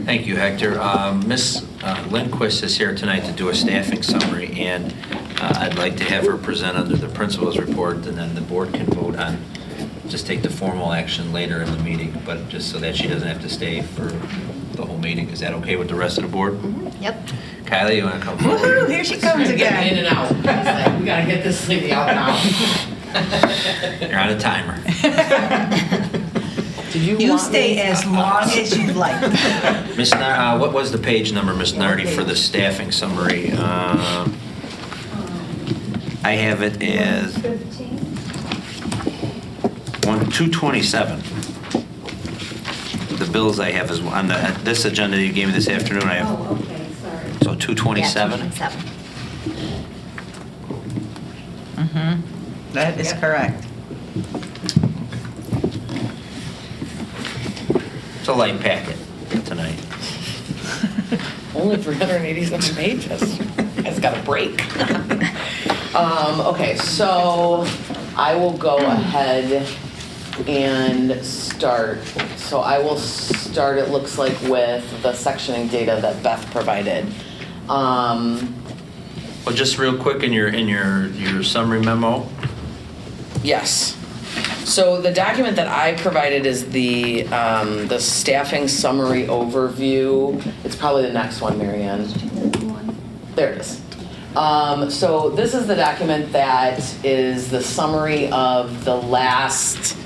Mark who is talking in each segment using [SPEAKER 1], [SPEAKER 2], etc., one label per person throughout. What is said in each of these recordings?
[SPEAKER 1] Thank you, Hector. Ms. Lindquist is here tonight to do a staffing summary, and I'd like to have her present under the principal's report, and then the board can vote on, just take the formal action later in the meeting, but just so that she doesn't have to stay for the whole meeting. Is that okay with the rest of the board?
[SPEAKER 2] Mm-hmm. Yep.
[SPEAKER 1] Kylie, you want to come forward?
[SPEAKER 3] Woohoo, here she comes again.
[SPEAKER 4] In and out. It's like, we gotta get this lady out now.
[SPEAKER 1] You're on a timer.
[SPEAKER 4] Did you
[SPEAKER 3] You
[SPEAKER 4] want
[SPEAKER 3] stay
[SPEAKER 4] me-
[SPEAKER 3] as long as you like.
[SPEAKER 1] Ms. What was the page number, Ms. Nardi, for the staffing summary? I have it as 227. The bills I have is on this agenda you gave me this afternoon. I have.
[SPEAKER 2] Oh, okay, sorry.
[SPEAKER 1] So 227.
[SPEAKER 2] Yeah, 227.
[SPEAKER 3] Mm-hmm. That is correct.
[SPEAKER 1] It's a light packet tonight.
[SPEAKER 4] Only 387 pages. It's got a break. Okay, so I will go ahead and start. So I will start, it looks like, with the sectioning data that Beth provided.
[SPEAKER 1] Well, just real quick in your summary memo.
[SPEAKER 4] Yes. So the document that I provided is the staffing summary overview. It's probably the next one, Marianne. There it is. So this is the document that is the summary of the last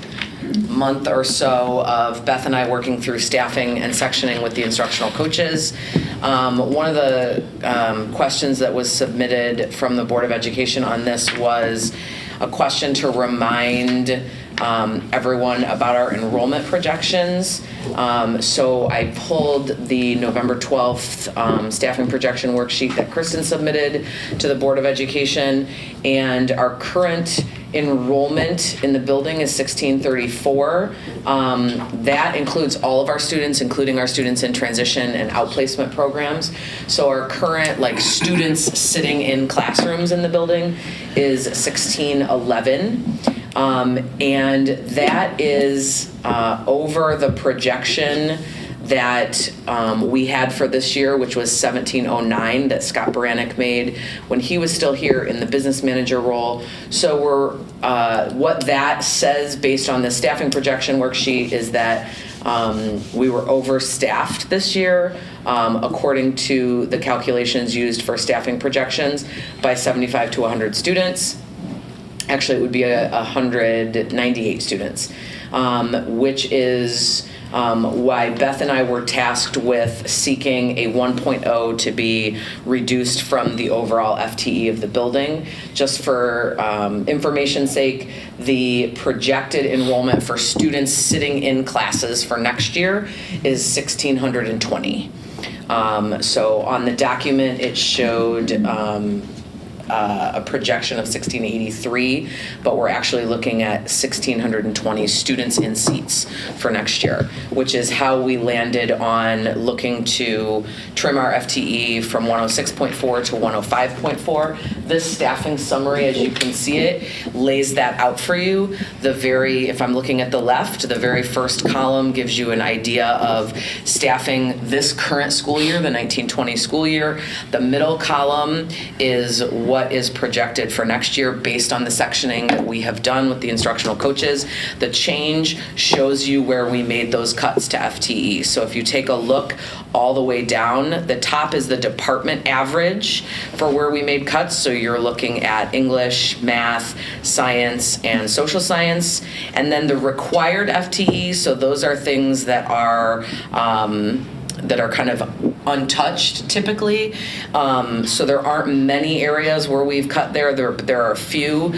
[SPEAKER 4] month or so of Beth and I working through staffing and sectioning with the instructional coaches. One of the questions that was submitted from the Board of Education on this was a question to remind everyone about our enrollment projections. So I pulled the November 12th staffing projection worksheet that Kristen submitted to the Board of Education, and our current enrollment in the building is 1634. That includes all of our students, including our students in transition and outplacement programs. So our current students sitting in classrooms in the building is 1611. And that is over the projection that we had for this year, which was 1709 that Scott Baranek made when he was still here in the business manager role. So we're what that says based on the staffing projection worksheet is that we were overstaffed this year according to the calculations used for staffing projections by 75 to 100 students. Actually, it would be 198 students, which is why Beth and I were tasked with seeking a 1.0 to be reduced from the overall FTE of the building. Just for information's sake, the projected enrollment for students sitting in classes for next year is 1,620. So on the document, it showed a projection of 1683, but we're actually looking at 1,620 students in seats for next year, which is how we landed on looking to trim our FTE from 106.4 to 105.4. This staffing summary, as you can see it, lays that out for you. If I'm looking at the left, the very first column gives you an idea of staffing this current school year, the 1920 school year. The middle column is what is projected for next year based on the sectioning that we have done with the instructional coaches. The change shows you where we made those cuts to FTE. So if you take a look all the way down, the top is the department average for where we made cuts. So you're looking at English, math, science, and social science. And then the required FTE, so those are things that are kind of untouched typically. So there aren't many areas where we've cut there. There are a few.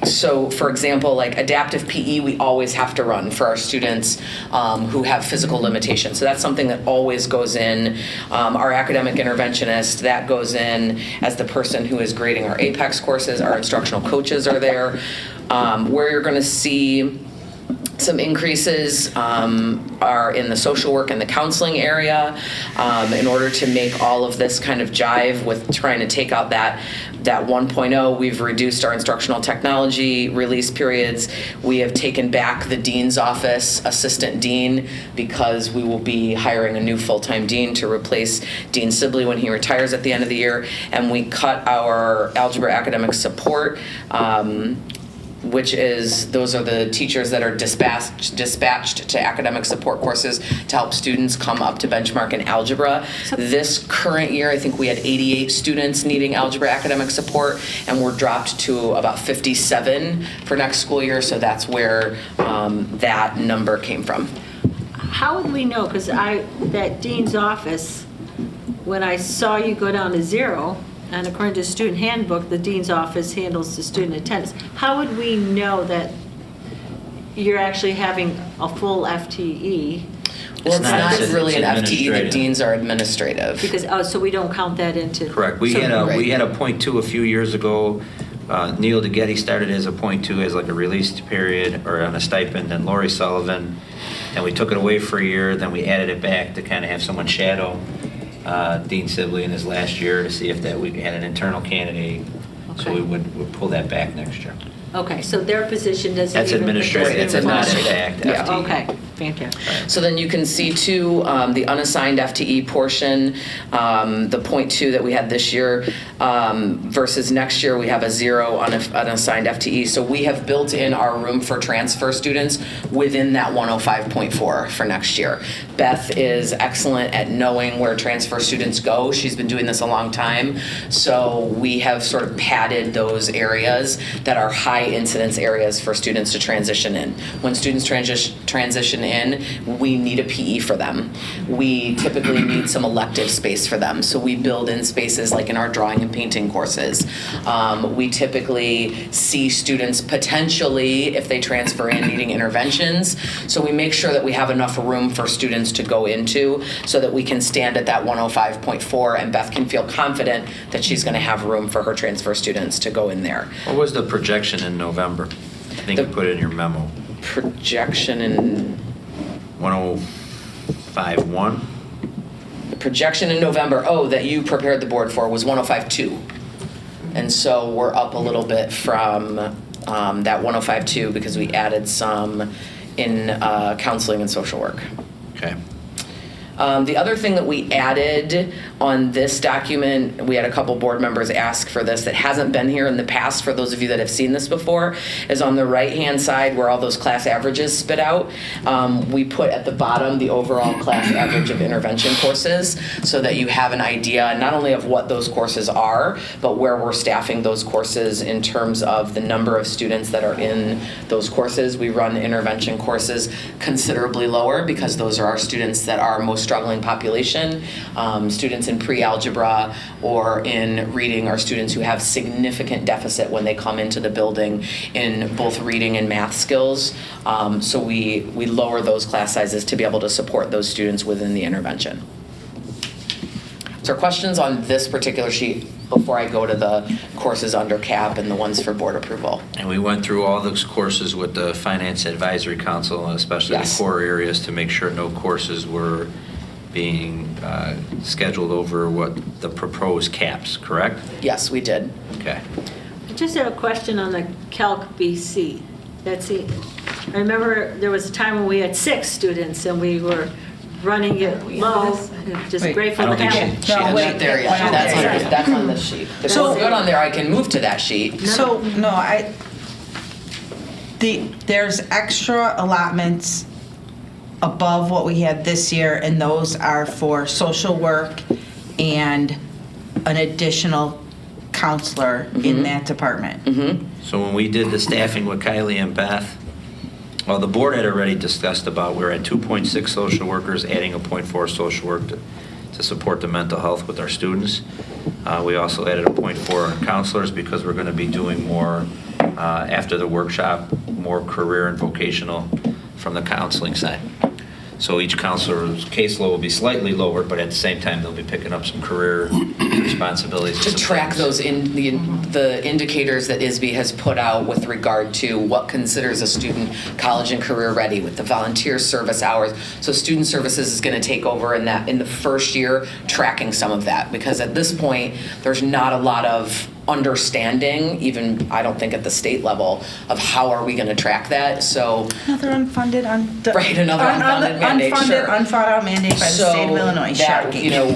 [SPEAKER 4] So for example, adaptive PE, we always have to run for our students who have physical limitations. So that's something that always goes in. Our academic interventionist, that goes in as the person who is grading our APEX courses. Our instructional coaches are there. Where you're going to see Some increases are in the social work and the counseling area in order to make all of this kind of jive with trying to take out that 1.0. We've reduced our instructional technology release periods. We have taken back the dean's office, assistant dean, because we will be hiring a new full-time dean to replace Dean Sibley when he retires at the end of the year. And we cut our algebra academic support, which is, those are the teachers that are dispatched to academic support courses to help students come up to benchmark in algebra. This current year, I think we had 88 students needing algebra academic support, and we're dropped to about 57 for next school year, so that's where that number came from.
[SPEAKER 2] How would we know? Because that dean's office, when I saw you go down to 0, and according to the student handbook, the dean's office handles the student attendance. How would we know that you're actually having a full FTE?
[SPEAKER 4] Well, it's not
[SPEAKER 1] it's
[SPEAKER 4] really an FTE, the
[SPEAKER 1] administrative.
[SPEAKER 4] deans are administrative.
[SPEAKER 2] Because, so we don't count that into.
[SPEAKER 1] Correct. We
[SPEAKER 2] so-
[SPEAKER 1] had a
[SPEAKER 4] Right.
[SPEAKER 1] .2 a few years ago. Neil DeGetti started as a .2 as like a release period or on a stipend, and Lori Sullivan, and we took it away for a year, then we added it back to kind of have someone shadow Dean Sibley in his last year to see if that we had an internal candidate. So
[SPEAKER 2] Okay.
[SPEAKER 1] we'd pull that back next year.
[SPEAKER 2] Okay, so their position doesn't
[SPEAKER 1] That's
[SPEAKER 2] even.
[SPEAKER 1] administrative.
[SPEAKER 4] It's
[SPEAKER 1] It's not
[SPEAKER 4] administrative.
[SPEAKER 1] exact
[SPEAKER 4] Yeah.
[SPEAKER 1] FTE.
[SPEAKER 2] Okay, fantastic.
[SPEAKER 4] So then you can see too, the unassigned FTE portion, the .2 that we had this year versus next year, we have a 0 unassigned FTE. So we have built in our room for transfer students within that 105.4 for next year. Beth is excellent at knowing where transfer students go. She's been doing this a long time. So we have sort of padded those areas that are high incidence areas for students to transition in. When students transition in, we need a PE for them. We typically need some elective space for them. So we build in spaces like in our drawing and painting courses. We typically see students potentially, if they transfer in, needing interventions. So we make sure that we have enough room for students to go into so that we can stand at that 105.4 and Beth can feel confident that she's going to have room for her transfer students to go in there.
[SPEAKER 1] What was the projection in November? I think you put it in your memo.
[SPEAKER 4] Projection in
[SPEAKER 1] 105.1?
[SPEAKER 4] The projection in November, that you prepared the board for was 105.2. And so we're up a little bit from that 105.2 because we added some in counseling and social work.
[SPEAKER 1] Okay.
[SPEAKER 4] The other thing that we added on this document, we had a couple board members ask for this that hasn't been here in the past, for those of you that have seen this before, is on the right-hand side where all those class averages spit out. We put at the bottom the overall class average of intervention courses so that you have an idea not only of what those courses are, but where we're staffing those courses in terms of the number of students that are in those courses. We run intervention courses considerably lower because those are our students that are most struggling population. Students in pre-algebra or in reading are students who have significant deficit when they come into the building in both reading and math skills. So we lower those class sizes to be able to support those students within the intervention. So questions on this particular sheet before I go to the courses under CAP and the ones for board approval?
[SPEAKER 1] And we went through all those courses with the Finance Advisory Council, especially
[SPEAKER 4] Yes.
[SPEAKER 1] the core areas, to make sure no courses were being scheduled over what the proposed caps, correct?
[SPEAKER 4] Yes, we did.
[SPEAKER 1] Okay.
[SPEAKER 2] I just have a question on the Calc BC. That's it. I remember there was a time when we had 6 students and we were running it low. Just
[SPEAKER 3] Wait,
[SPEAKER 2] grateful
[SPEAKER 1] I
[SPEAKER 2] to
[SPEAKER 1] don't think
[SPEAKER 2] have.
[SPEAKER 1] she
[SPEAKER 4] I'm
[SPEAKER 1] has
[SPEAKER 4] not there yet. That's on this sheet. If
[SPEAKER 3] So-
[SPEAKER 4] we're good on there, I can move to that sheet.
[SPEAKER 3] So, no, there's extra allotments above what we had this year, and those are for social work and an additional counselor in that department.
[SPEAKER 1] So when we did the staffing with Kylie and Beth, well, the board had already discussed about, we're at 2.6 social workers, adding a .4 social work to support the mental health with our students. We also added a .4 on counselors because we're going to be doing more after the workshop, more career and vocational from the counseling side. So each counselor's caseload will be slightly lower, but at the same time, they'll be picking up some career responsibilities.
[SPEAKER 4] To
[SPEAKER 1] and some
[SPEAKER 4] track
[SPEAKER 1] things.
[SPEAKER 4] those the indicators that ISB has put out with regard to what considers a student college and career ready with the volunteer service hours. So student services is going to take over in the first year, tracking some of that, because at this point there's not a lot of understanding, even I don't think at the state level, of how are we going to track that. So
[SPEAKER 3] Another unfunded,
[SPEAKER 4] another unfunded mandate,
[SPEAKER 3] unfunded,
[SPEAKER 4] sure.
[SPEAKER 3] unthought out mandate by the state of Illinois.
[SPEAKER 4] That,
[SPEAKER 3] Shocking.
[SPEAKER 4] you know,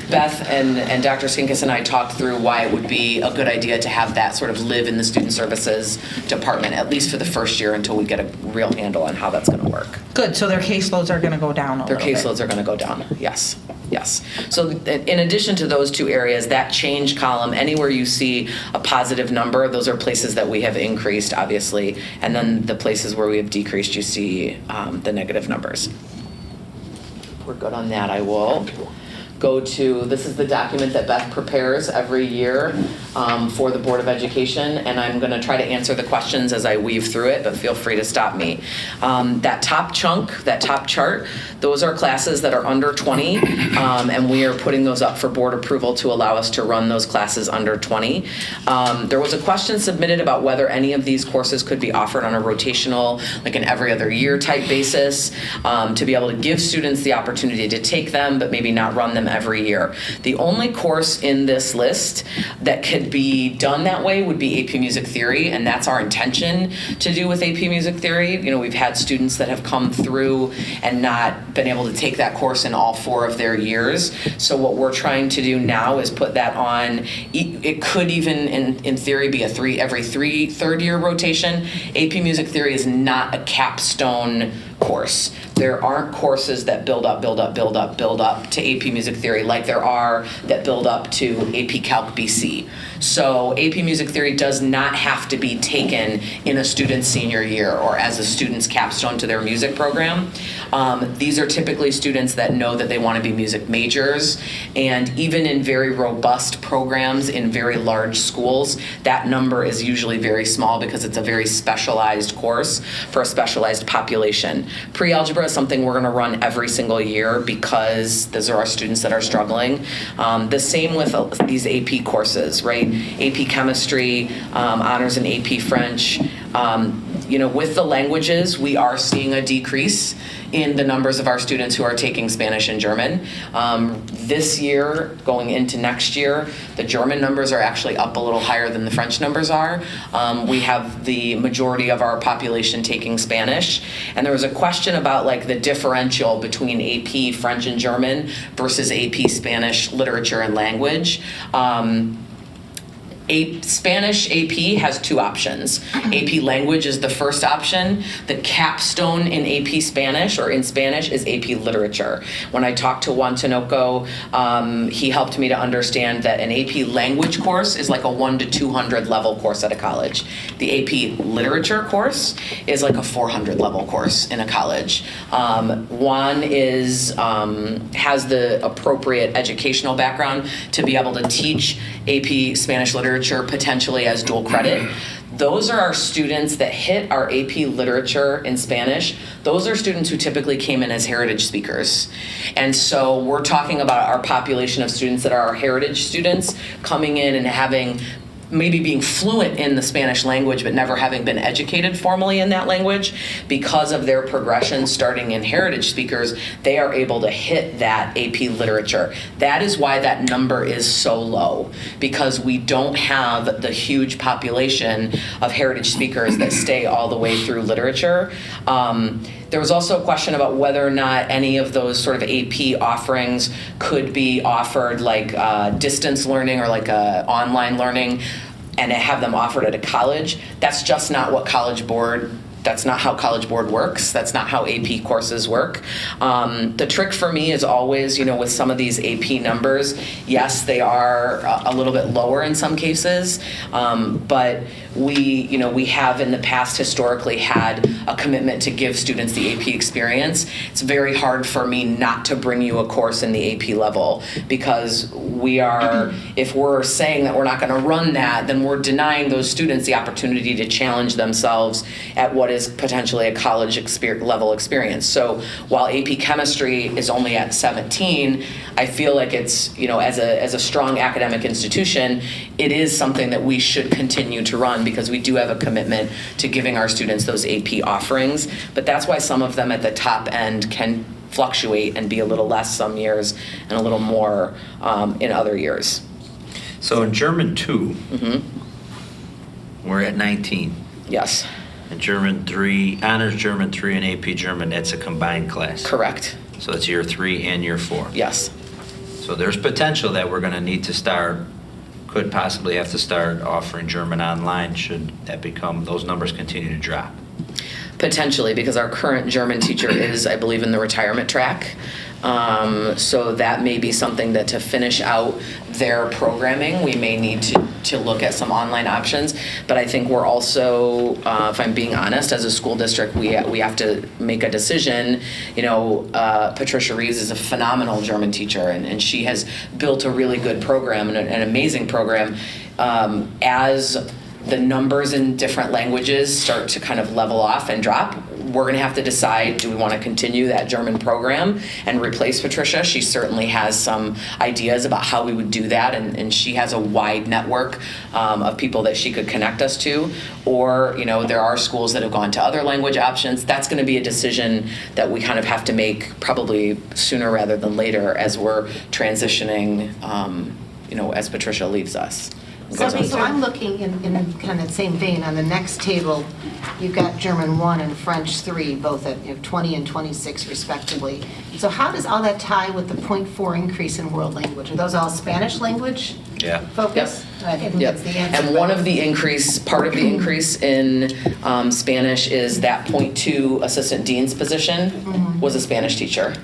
[SPEAKER 4] Beth and Dr. Skinkis and I talked through why it would be a good idea to have that sort of live in the student services department, at least for the first year, until we get a real handle on how that's going to work.
[SPEAKER 3] Good, so their caseloads are going to go down a
[SPEAKER 4] Their
[SPEAKER 3] little bit.
[SPEAKER 4] caseloads are going to go down, yes. Yes. So in addition to those two areas, that change column, anywhere you see a positive number, those are places that we have increased, obviously. And then the places where we have decreased, you see the negative numbers. If we're good on that, I will go to, this is the document that Beth prepares every year for the Board of Education, and I'm going to try to answer the questions as I weave through it, but feel free to stop me. That top chunk, that top chart, those are classes that are under 20, and we are putting those up for board approval to allow us to run those classes under 20. There was a question submitted about whether any of these courses could be offered on a rotational, like an every other year type basis, to be able to give students the opportunity to take them, but maybe not run them every year. The only course in this list that could be done that way would be AP Music Theory, and that's our intention to do with AP Music Theory. You know, we've had students that have come through and not been able to take that course in all 4 of their years. So what we're trying to do now is put that on. It could even, in theory, be every third year rotation. AP Music Theory is not a capstone course. There aren't courses that build up to AP Music Theory like there are that build up to AP Calc BC. So AP Music Theory does not have to be taken in a student's senior year or as a student's capstone to their music program. These are typically students that know that they want to be music majors, and even in very robust programs in very large schools, that number is usually very small because it's a very specialized course for a specialized population. Pre-algebra is something we're going to run every single year because those are our students that are struggling. The same with these AP courses, right? AP Chemistry, Honors and AP French. You know, with the languages, we are seeing a decrease in the numbers of our students who are taking Spanish and German. This year, going into next year, the German numbers are actually up a little higher than the French numbers are. We have the majority of our population taking Spanish. And there was a question about like the differential between AP French and German versus AP Spanish literature and language. Spanish AP has 2 options. AP Language is the first option. The capstone in AP Spanish or in Spanish is AP Literature. When I talked to Juan Tinoco, he helped me to understand that an AP Language course is like a 1 to 200 level course at a college. The AP Literature course is like a 400 level course in a college. Juan has the appropriate educational background to be able to teach AP Spanish Literature potentially as dual credit. Those are our students that hit our AP Literature in Spanish. Those are students who typically came in as heritage speakers. And so we're talking about our population of students that are our heritage students coming in and having maybe being fluent in the Spanish language but never having been educated formally in that language. Because of their progression starting in heritage speakers, they are able to hit that AP Literature. That is why that number is so low, because we don't have the huge population of heritage speakers that stay all the way through literature. There was also a question about whether or not any of those sort of AP offerings could be offered like distance learning or like online learning and have them offered at a college. That's just not what that's not how College Board works. That's not how AP courses work. The trick for me is always, you know, with some of these AP numbers, yes, they are a little bit lower in some cases, but we have in the past historically had a commitment to give students the AP experience. It's very hard for me not to bring you a course in the AP level, because if we're saying that we're not going to run that, then we're denying those students the opportunity to challenge themselves at what is is potentially a college level experience. So while AP Chemistry is only at 17, I feel like it's, as a strong academic institution, it is something that we should continue to run because we do have a commitment to giving our students those AP offerings. But that's why some of them at the top end can fluctuate and be a little less some years and a little more in other years.
[SPEAKER 1] So in German 2, we're at 19.
[SPEAKER 4] Yes,
[SPEAKER 1] In German 3, Honors German 3 and AP German, that's a combined class.
[SPEAKER 4] correct.
[SPEAKER 1] So it's year 3 and year 4.
[SPEAKER 4] Yes.
[SPEAKER 1] So there's potential that we're going to need to could possibly have to start offering German online should that those numbers continue to drop.
[SPEAKER 4] Potentially, because our current German teacher is, I believe, in the retirement track. So that may be something that to finish out their programming, we may need to look at some online options. But I think we're also, if I'm being honest, as a school district, we have to make a decision. Patricia Reeves is a phenomenal German teacher, and she has built a really good program and an amazing program. As the numbers in different languages start to kind of level off and drop, we're going to have to decide, do we want to continue that German program and replace Patricia? She certainly has some ideas about how we would do that, and she has a wide network of people that she could connect us to. Or, there are schools that have gone to other language options. That's going to be a decision that we kind of have to make probably sooner rather than later as we're transitioning, as Patricia leaves us.
[SPEAKER 5] So I'm looking in kind of the same vein. On the next table, you've got German 1 and French 3, both at 20 and 26 respectively. So how does all that tie with the 0.4 increase in world language? Are those all Spanish language focus?
[SPEAKER 4] Yep.
[SPEAKER 5] I think that's the answer.
[SPEAKER 4] And part of the increase in Spanish is that 0.2 assistant dean's position was a Spanish teacher.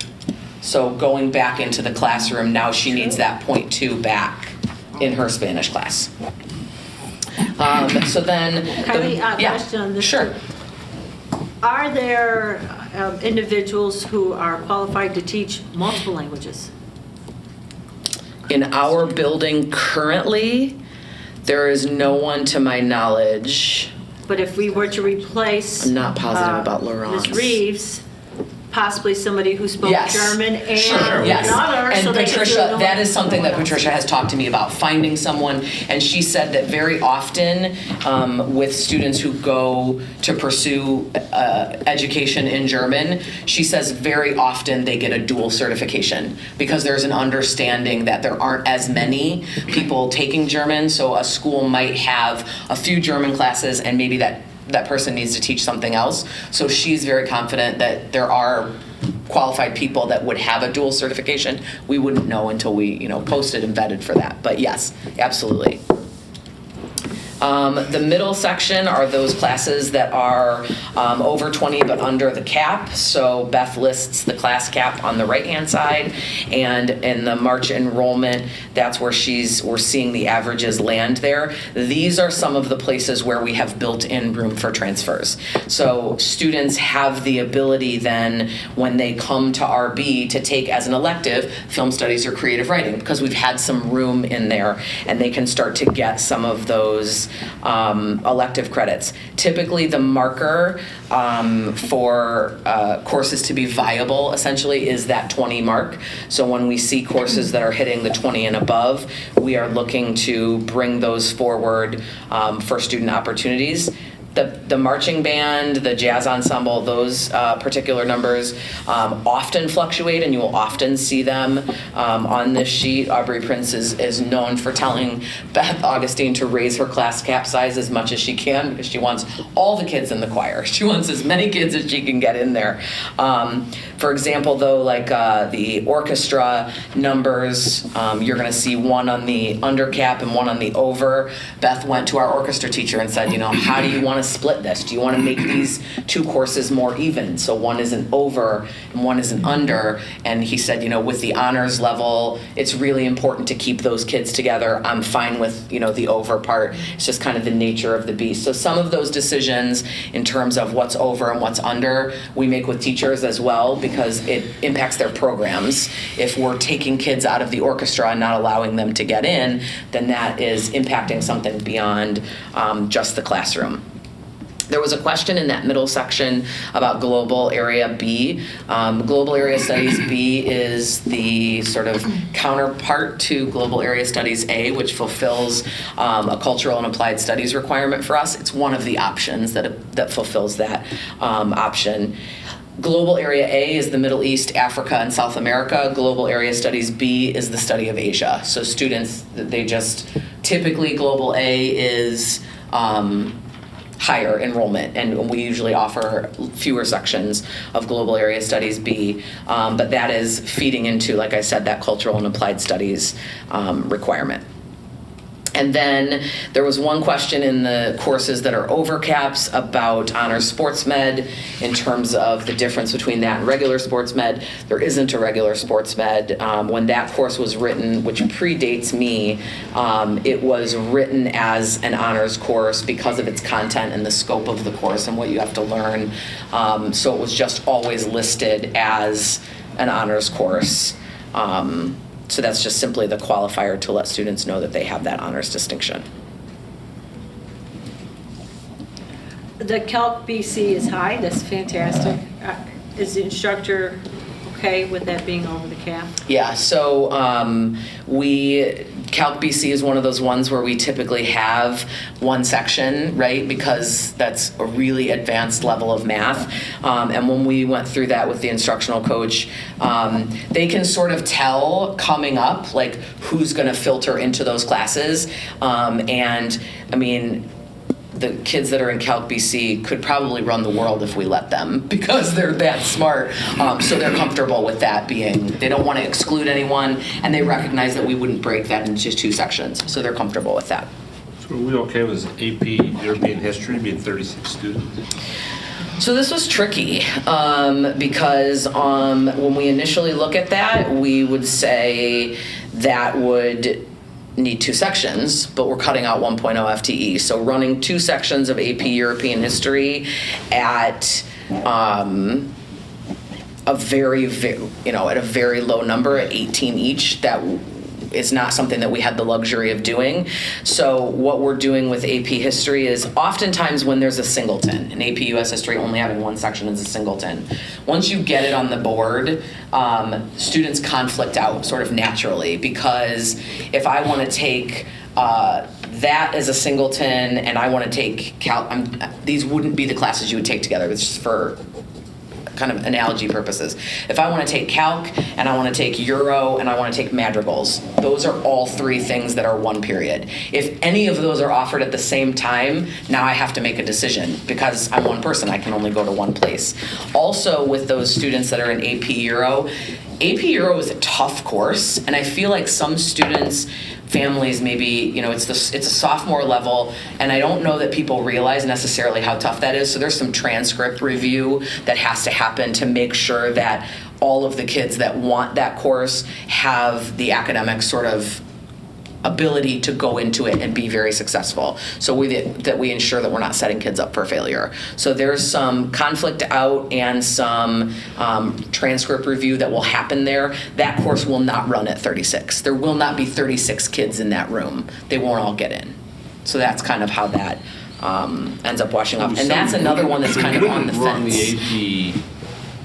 [SPEAKER 4] So going back into the classroom, now she needs that 0.2 back in her Spanish class. So then,
[SPEAKER 2] Kylie, question on this.
[SPEAKER 4] Sure.
[SPEAKER 2] Are there individuals who are qualified to teach multiple languages?
[SPEAKER 4] In our building currently, there is no one to my knowledge.
[SPEAKER 2] But if we were to replace...
[SPEAKER 4] I'm not positive about Laurence.
[SPEAKER 2] Ms. Reeves, possibly somebody who spoke German and
[SPEAKER 4] Yes.
[SPEAKER 2] another.
[SPEAKER 4] And
[SPEAKER 2] so they could do
[SPEAKER 4] Patricia,
[SPEAKER 2] it
[SPEAKER 4] that is something that
[SPEAKER 2] else.
[SPEAKER 4] Patricia has talked to me about, finding someone. And she said that very often with students who go to pursue education in German, she says very often they get a dual certification because there's an understanding that there aren't as many people taking German. So a school might have a few German classes and maybe that person needs to teach something else. So she's very confident that there are qualified people that would have a dual certification. We wouldn't know until we, posted and vetted for that. But yes, absolutely. The middle section are those classes that are over 20 but under the cap. So Beth lists the class cap on the right-hand side, and in the March enrollment, that's where we're seeing the averages land there. These are some of the places where we have built-in room for transfers. So students have the ability then, when they come to RB, to take as an elective film studies or creative writing, because we've had some room in there, and they can start to get some of those elective credits. Typically, the marker for courses to be viable, essentially, is that 20 mark. So when we see courses that are hitting the 20 and above, we are looking to bring those forward for student opportunities. The marching band, the jazz ensemble, those particular numbers often fluctuate, and you will often see them on this sheet. Aubrey Prince is known for telling Beth Augustine to raise her class cap size as much as she can because she wants all the kids in the choir. She wants as many kids as she can get in there. For example, though, like the orchestra numbers, you're going to see one on the under cap and one on the over. Beth went to our orchestra teacher and said, how do you want to split this? Do you want to make these two courses more even? So one is an over and one is an under. And he said, with the honors level, it's really important to keep those kids together. I'm fine with, the over part. It's just kind of the nature of the beast. So some of those decisions in terms of what's over and what's under, we make with teachers as well because it impacts their programs. If we're taking kids out of the orchestra and not allowing them to get in, then that is impacting something beyond just the classroom. There was a question in that middle section about Global Area B. Global Area Studies B is the sort of counterpart to Global Area Studies A, which fulfills a cultural and applied studies requirement for us. It's one of the options that fulfills that option. Global Area A is the Middle East, Africa, and South America. Global Area Studies B is the study of Asia. So students, typically Global A is higher enrollment, and we usually offer fewer sections of Global Area Studies B, but that is feeding into, like I said, that cultural and applied studies requirement. And then there was one question in the courses that are over caps about honors sports med in terms of the difference between that and regular sports med. There isn't a regular sports med. When that course was written, which predates me, it was written as an honors course because of its content and the scope of the course and what you have to learn. So it was just always listed as an honors course. So that's just simply the qualifier to let students know that they have that honors distinction.
[SPEAKER 2] The Calc BC is high, that's fantastic. Is the instructor okay with that being over the cap?
[SPEAKER 4] Yeah, so Calc BC is one of those ones where we typically have one section, right? Because that's a really advanced level of math. And when we went through that with the instructional coach, they can sort of tell coming up, like, who's gonna filter into those classes. And I mean, the kids that are in Calc BC could probably run the world if we let them because they're that smart. So they're comfortable with that being, they don't want to exclude anyone, and they recognize that we wouldn't break that into two sections. So they're comfortable with that.
[SPEAKER 6] So are we okay with AP European history being 36 students?
[SPEAKER 4] So this was tricky because when we initially look at that, we would say that would need two sections, but we're cutting out 1.0 FTE. So running two sections of AP European history at a very low number at 18 each, that is not something that we had the luxury of doing. So what we're doing with AP history is oftentimes when there's a singleton, and AP US history only having one section is a singleton. Once you get it on the board, students conflict out sort of naturally, because if I want to take that as a singleton and I want to take these wouldn't be the classes you would take together. It's just for kind of analogy purposes. If I want to take calc and I want to take Euro and I want to take madrigals, those are all three things that are one period. If any of those are offered at the same time, now I have to make a decision because I'm one person, I can only go to one place. Also with those students that are in AP Euro is a tough course, and I feel like some students, families maybe, it's a sophomore level, and I don't know that people realize necessarily how tough that is. So there's some transcript review that has to happen to make sure that all of the kids that want that course have the academic sort of ability to go into it and be very successful. So we ensure that we're not setting kids up for failure. So there's some conflict out and some transcript review that will happen there. That course will not run at 36. There will not be 36 kids in that room. They won't all get in. So that's kind of how that ends up washing up. And that's another one that's kind of on the fence.
[SPEAKER 6] We're running the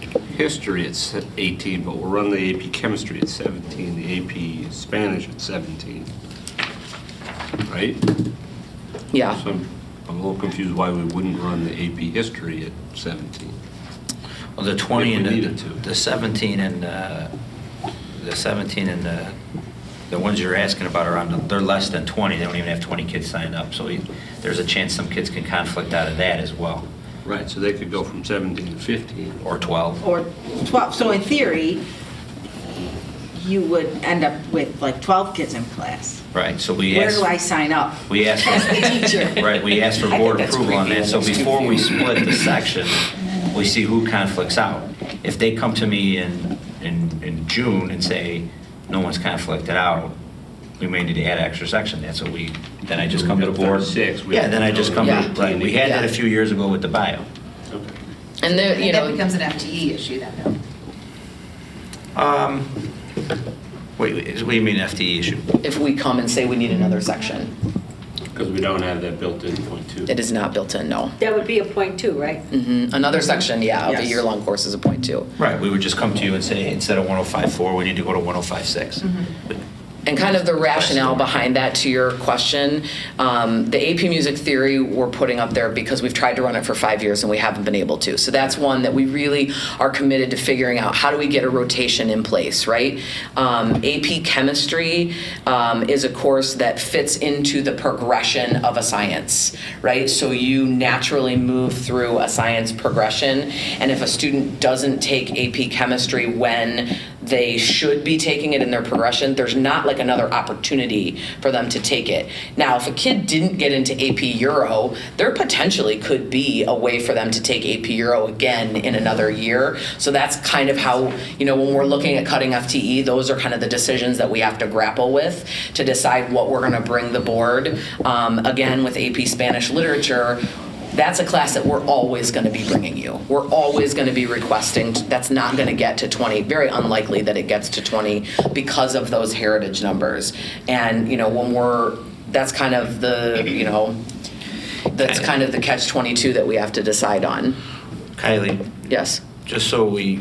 [SPEAKER 6] AP history at 18, but we're running the AP chemistry at 17, the AP Spanish at 17. Right?
[SPEAKER 4] Yeah.
[SPEAKER 6] So I'm a little confused why we wouldn't run the AP history at 17.
[SPEAKER 1] Well, the 20
[SPEAKER 6] If we
[SPEAKER 1] and
[SPEAKER 6] needed to.
[SPEAKER 1] the 17 and the ones you're asking about they're less than 20. They don't even have 20 kids signed up. So there's a chance some kids can conflict out of that as well.
[SPEAKER 6] Right, so they could go from 17 to 15.
[SPEAKER 1] Or 12.
[SPEAKER 3] Or 12. So in theory, you would end up with like 12 kids in class.
[SPEAKER 1] Right, so we
[SPEAKER 3] Where
[SPEAKER 1] asked.
[SPEAKER 3] do I sign up?
[SPEAKER 1] We asked
[SPEAKER 3] As the teacher.
[SPEAKER 1] Right, we asked for
[SPEAKER 4] I think
[SPEAKER 1] board
[SPEAKER 4] that's
[SPEAKER 1] approval on
[SPEAKER 4] creepy
[SPEAKER 1] that. So
[SPEAKER 4] when there's
[SPEAKER 1] before
[SPEAKER 4] too
[SPEAKER 1] we
[SPEAKER 4] few.
[SPEAKER 1] split the section, we see who conflicts out. If they come to me in June and say, no one's conflicted out, we may need to add an extra section. Then I just come to the board.
[SPEAKER 6] 36.
[SPEAKER 1] Yeah, then I just come
[SPEAKER 4] Yeah.
[SPEAKER 1] to, right, we had that a
[SPEAKER 4] Yeah.
[SPEAKER 1] few years ago with the bio.
[SPEAKER 6] Okay.
[SPEAKER 4] And there,
[SPEAKER 7] And that becomes an FTE issue then, though.
[SPEAKER 1] Wait, what do you mean FTE issue?
[SPEAKER 4] if we come and say we need another section.
[SPEAKER 6] Because we don't have that built-in .2 .2.
[SPEAKER 4] It is not built in, no.
[SPEAKER 2] That would be a point two, right?
[SPEAKER 4] Another section, yeah, of a
[SPEAKER 3] Yes.
[SPEAKER 4] year-long course is a .2.
[SPEAKER 1] Right, we would just come to you and say, instead of 105.4, we need to go to 105.6.
[SPEAKER 4] And kind of the rationale behind that, to your question, the AP Music Theory we're putting up there because we've tried to run it for 5 years and we haven't been able to. So that's one that we really are committed to figuring out, how do we get a rotation in place, right? AP Chemistry is a course that fits into the progression of a science, right? So you naturally move through a science progression, and if a student doesn't take AP Chemistry when they should be taking it in their progression, there's not like another opportunity for them to take it. Now, if a kid didn't get into AP Euro, there potentially could be a way for them to take AP Euro again in another year. So that's kind of how, when we're looking at cutting FTE, those are kind of the decisions that we have to grapple with to decide what we're gonna bring the board. Again, with AP Spanish Literature, that's a class that we're always going to be bringing you. We're always going to be requesting. That's not going to get to 20. Very unlikely that it gets to 20 because of those heritage numbers. And that's kind of the, that's kind of the catch-22 that we have to decide on.
[SPEAKER 1] Kylie,
[SPEAKER 4] Yes.
[SPEAKER 1] just so we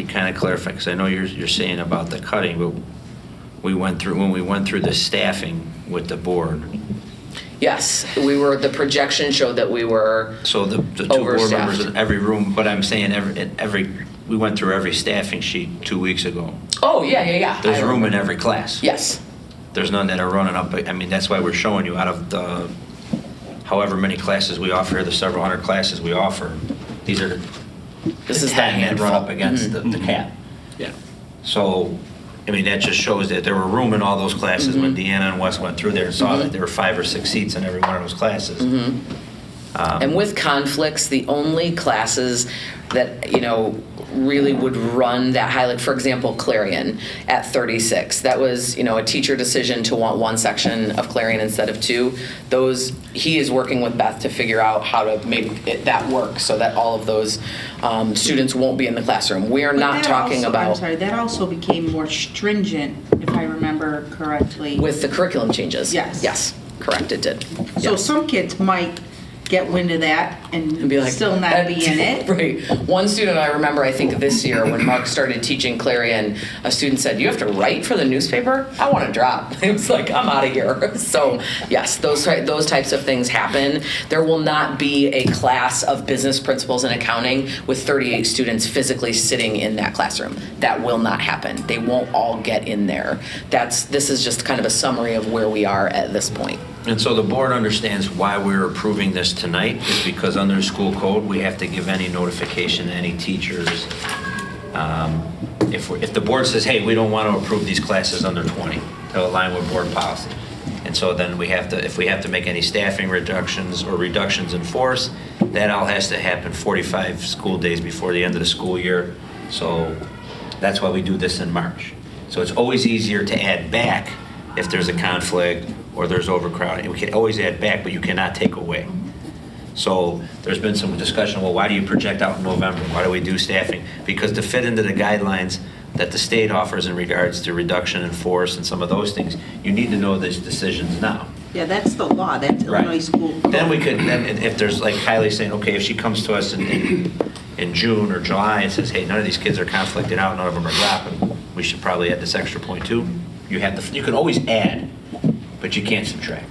[SPEAKER 1] kind of clarify, because I know you're saying about the cutting, but when we went through the staffing with the board,
[SPEAKER 4] Yes, the projection showed that we were
[SPEAKER 1] so the two board members
[SPEAKER 4] overstaffed.
[SPEAKER 1] in every room, but I'm saying we went through every staffing sheet 2 weeks ago.
[SPEAKER 4] Oh, yeah.
[SPEAKER 1] There's
[SPEAKER 4] I
[SPEAKER 1] room in
[SPEAKER 4] remember.
[SPEAKER 1] every class.
[SPEAKER 4] Yes.
[SPEAKER 1] There's none that are running up, but I mean, that's why we're showing you out of the however many classes we offer here, the several hundred classes we offer, these are
[SPEAKER 4] This
[SPEAKER 1] the
[SPEAKER 4] is the
[SPEAKER 1] 10 that run up
[SPEAKER 4] handful.
[SPEAKER 1] against the cap.
[SPEAKER 6] Yeah.
[SPEAKER 1] So, I mean, that just shows that there were room in all those classes when Deanna and Wes went through there and saw that there were 5 or 6 seats in every one of those classes.
[SPEAKER 4] And with conflicts, the only classes that, really would run that highlight, for example, Clarion at 36. That was, a teacher decision to want one section of Clarion instead of 2. He is working with Beth to figure out how to make that work so that all of those students won't be in the classroom. We are
[SPEAKER 3] But
[SPEAKER 4] not
[SPEAKER 3] that
[SPEAKER 4] talking
[SPEAKER 3] also-
[SPEAKER 4] about
[SPEAKER 3] I'm sorry, that also became more stringent, if I remember correctly.
[SPEAKER 4] with the curriculum changes.
[SPEAKER 3] Yes.
[SPEAKER 4] Yes, correct, it did.
[SPEAKER 3] So
[SPEAKER 4] Yes.
[SPEAKER 3] some kids might get wind of that
[SPEAKER 4] And
[SPEAKER 3] and
[SPEAKER 4] be like,
[SPEAKER 3] still not be in it.
[SPEAKER 4] Right. One student I remember, I think this year, when Mark started teaching Clarion, a student said, "You have to write for the newspaper? I want to drop." It was like, I'm out of here. So yes, those types of things happen. There will not be a class of business principles and accounting with 38 students physically sitting in that classroom. That will not happen. They won't all get in there. This is just kind of a summary of where we are at this point.
[SPEAKER 1] And so the board understands why we're approving this tonight, is because under the school code, we have to give any notification to any teachers. If the board says, hey, we don't want to approve these classes under 20, to align with board policy. And so then if we have to make any staffing reductions or reductions in force, that all has to happen 45 school days before the end of the school year. So that's why we do this in March. So it's always easier to add back if there's a conflict or there's overcrowding. We can always add back, but you cannot take away. So there's been some discussion, well, why do you project out in November? Why do we do staffing? Because to fit into the guidelines that the state offers in regards to reduction in force and some of those things, you need to know these decisions now.
[SPEAKER 3] Yeah, that's the law, that's
[SPEAKER 1] Right.
[SPEAKER 3] Illinois school code.
[SPEAKER 1] Then if there's, like Kylie saying, okay, if she comes to us in June or July and says, hey, none of these kids are conflicted out, none of them are dropping, we should probably add this extra .2. You can always add, but you can't subtract.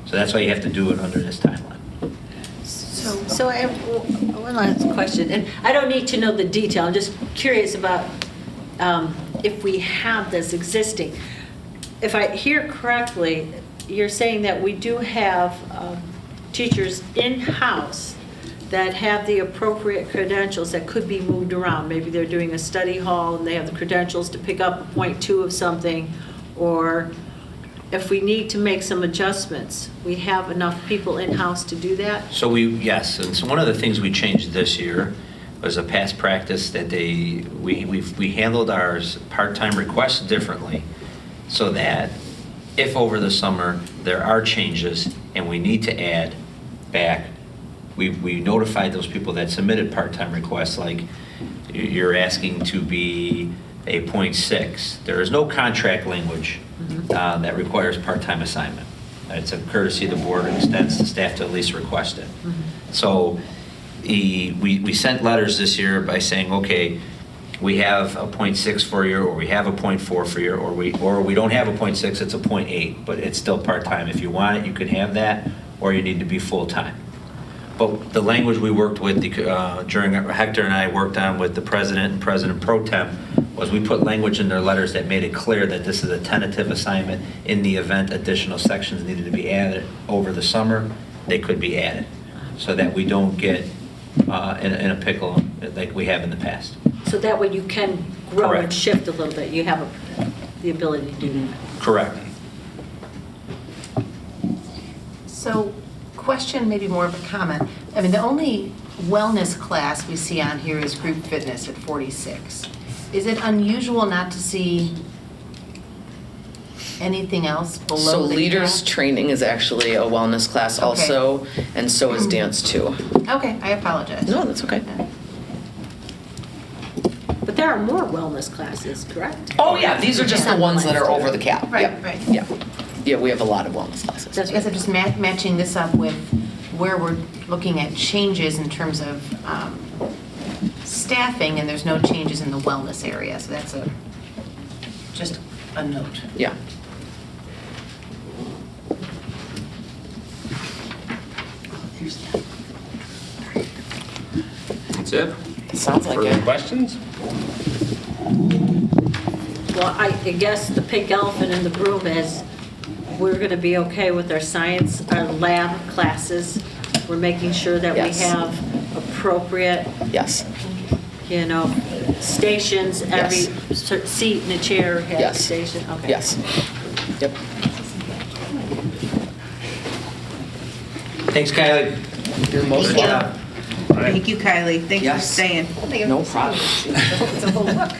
[SPEAKER 1] So that's why you have to do it under this timeline.
[SPEAKER 2] So I have one last question, and I don't need to know the detail, I'm just curious about if we have this existing. If I hear correctly, you're saying that we do have teachers in-house that have the appropriate credentials that could be moved around. Maybe they're doing a study hall and they have the credentials to pick up a .2 of something, or if we need to make some adjustments, we have enough people in-house to do that?
[SPEAKER 1] So yes, and so one of the things we changed this year was a past practice that we handled our part-time requests differently, so that if over the summer there are changes and we need to add back, we notified those people that submitted part-time requests, like you're asking to be a .6. There is no contract language that requires part-time assignment. It's a courtesy the board extends to staff to at least request it. So we sent letters this year by saying, okay, we have a 0.6 for a year, or we have a 0.4 for a year, or we don't have a 0.6, it's a 0.8, but it's still part-time. If you want it, you can have that, or you need to be full-time. But the language we worked with, during Hector and I worked on with the president and president pro tem, was we put language in their letters that made it clear that this is a tentative assignment. In the event additional sections needed to be added over the summer, they could be added, so that we don't get in a pickle like we have in the past.
[SPEAKER 2] So that way you can grow and
[SPEAKER 1] Correct.
[SPEAKER 2] shift a little bit. You have the ability to do that.
[SPEAKER 1] Correct.
[SPEAKER 5] So, question, maybe more of a comment. I mean, the only wellness class we see on here is group fitness at 46. Is it unusual not to see anything else below
[SPEAKER 4] So
[SPEAKER 5] the
[SPEAKER 4] leaders
[SPEAKER 5] cap?
[SPEAKER 4] training is actually a wellness class
[SPEAKER 5] Okay.
[SPEAKER 4] also, and so is dance too.
[SPEAKER 5] Okay, I apologize.
[SPEAKER 4] No, that's okay.
[SPEAKER 2] But there are more wellness classes, correct?
[SPEAKER 4] Oh, yeah, these are just the ones that are over the cap.
[SPEAKER 5] Right,
[SPEAKER 4] Yep.
[SPEAKER 5] right.
[SPEAKER 4] Yeah, yeah, we have a lot of wellness classes.
[SPEAKER 5] I guess I'm just matching this up with where we're looking at changes in terms of staffing, and there's no changes in the wellness area, so that's just a note.
[SPEAKER 4] Yeah.
[SPEAKER 6] That's it?
[SPEAKER 4] Sounds like
[SPEAKER 6] Further
[SPEAKER 4] it.
[SPEAKER 6] questions?
[SPEAKER 2] Well, I guess the pink elephant in the room is, we're going to be okay with our science, our lab classes. We're making sure that we
[SPEAKER 4] Yes.
[SPEAKER 2] have appropriate,
[SPEAKER 4] Yes,
[SPEAKER 2] stations, every seat and a chair has a
[SPEAKER 4] Yes.
[SPEAKER 2] station. Okay.
[SPEAKER 4] yes. Yep.
[SPEAKER 1] Thanks, Kylie.
[SPEAKER 4] You're most
[SPEAKER 3] Thank you.
[SPEAKER 4] welcome.
[SPEAKER 3] Thank you, Kylie. Thanks for
[SPEAKER 4] Yes.
[SPEAKER 3] staying.
[SPEAKER 4] No problem.
[SPEAKER 5] It's a whole look.